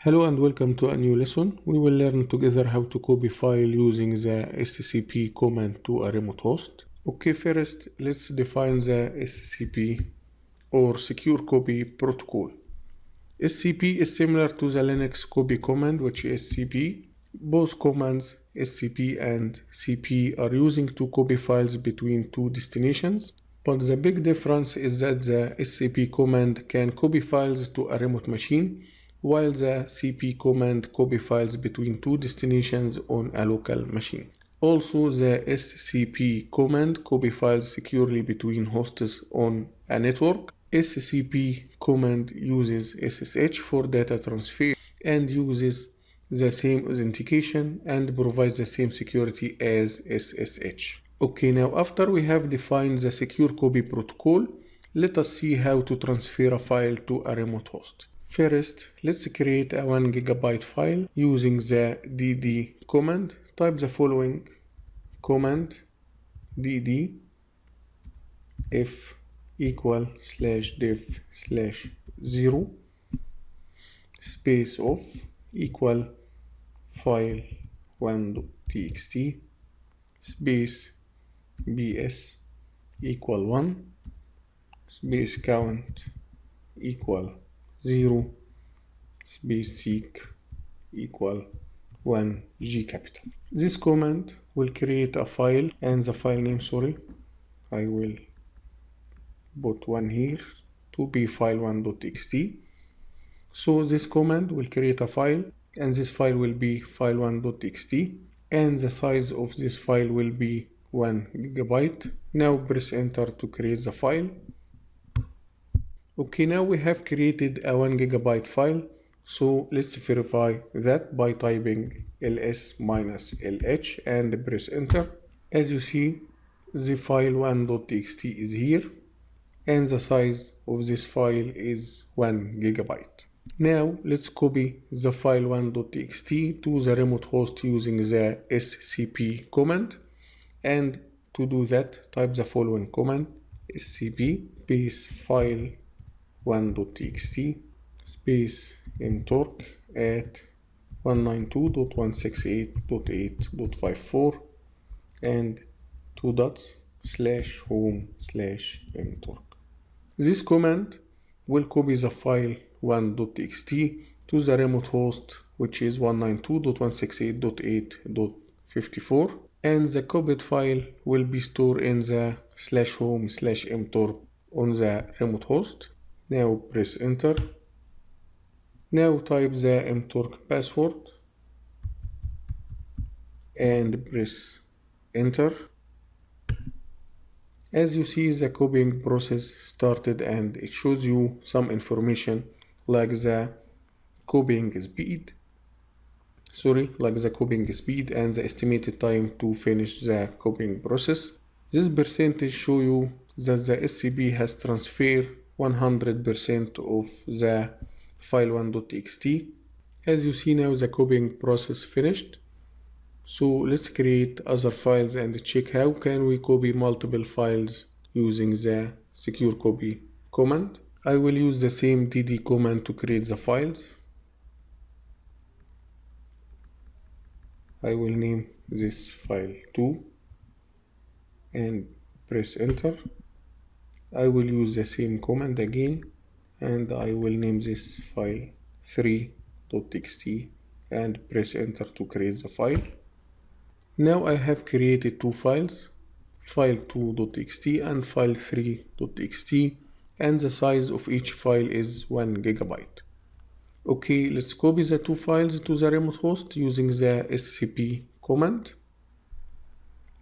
Hello and welcome to a new lesson. We will learn together how to copy file using the SCP command to a remote host. Okay, first let's define the SCP or Secure Copy Protocol. SCP is similar to the Linux copy command, which is CP. Both commands, SCP and CP, are using to copy files between two destinations. But the big difference is that the SCP command can copy files to a remote machine, while the CP command copy files between two destinations on a local machine. Also, the SCP command copy files securely between hosts on a network. SCP command uses SSH for data transfer and uses the same authentication and provides the same security as SSH. Okay, now after we have defined the secure copy protocol, let us see how to transfer a file to a remote host. First, let's create a 1 GB file using the dd command. Type the following command: dd f equal /dev/0 space of equal file1.txt space bs equal 1 space count equal 0 space seek equal 1 G capital. This command will create a file and the file name, I will put 1 here to be file1.txt. So this command will create a file and this file will be file1.txt and the size of this file will be 1 GB. Now press enter to create the file. Okay, now we have created a 1 GB file, so let's verify that by typing ls-lh and press enter. As you see, the file1.txt is here and the size of this file is 1 GB. Now let's copy the file1.txt to the remote host using the scp command, and to do that type the following command: scp space file1.txt space mtorc at 192.168.8.54 and 2 dots /home/mtorc. This command will copy the file 1.txt to the remote host, which is 192.168.8.54, and the copied file will be stored in the /home/mtorc on the remote host. Now press enter. Now type the mtorc password and press enter. As you see, the copying process started and it shows you some information like the copying speed and the estimated time to finish the copying process. This percentage show you that the SCP has transferred 100% of the file1.txt. As you see now, the copying process finished. So let's create other files and check how can we copy multiple files using the secure copy command. I will use the same dd command to create the files. I will name this file 2 and press enter. I will use the same command again and I will name this file 3.txt and press enter to create the file. Now I have created two files, file2.txt and file3.txt, and the size of each file is 1 GB. Okay, let's copy the two files to the remote host using the scp command.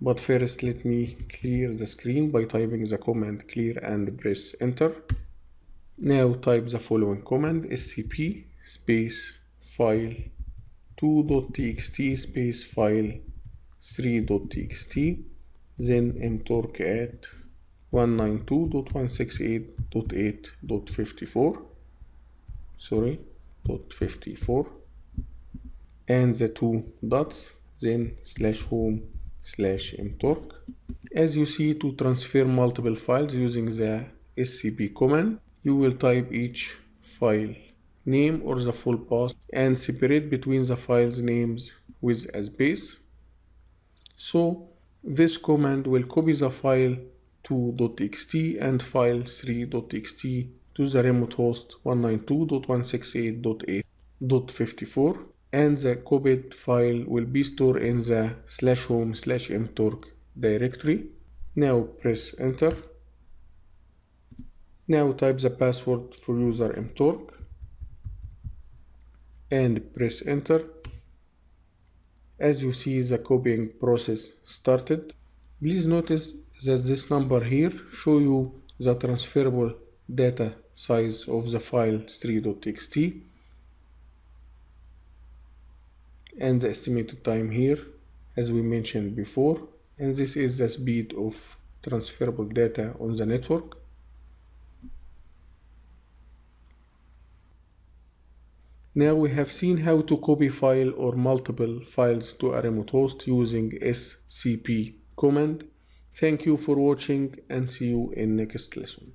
But first let me clear the screen by typing the command clear and press enter. Now type the following command: scp space file2.txt space file3.txt, then mtorc at 192.168.8.54 and the 2 dots, then /home/mtorc. As you see, to transfer multiple files using the scp command, you will type each file name or the full path and separate between the files names with a space. So this command will copy the file 2.txt and file 3.txt to the remote host 192.168.8.54, and the copied file will be stored in the /home/mtorg directory. Now press enter. Now type the password for user mtorg and press enter. As you see, the copying process started. Please notice that this number here shows you the transferable data size of the file 3.txt and the estimated time here as we mentioned before, and this is the speed of transferable data on the network. Now we have seen how to copy file or multiple files to a remote host using SCP command. Thank you for watching and see you in next lesson.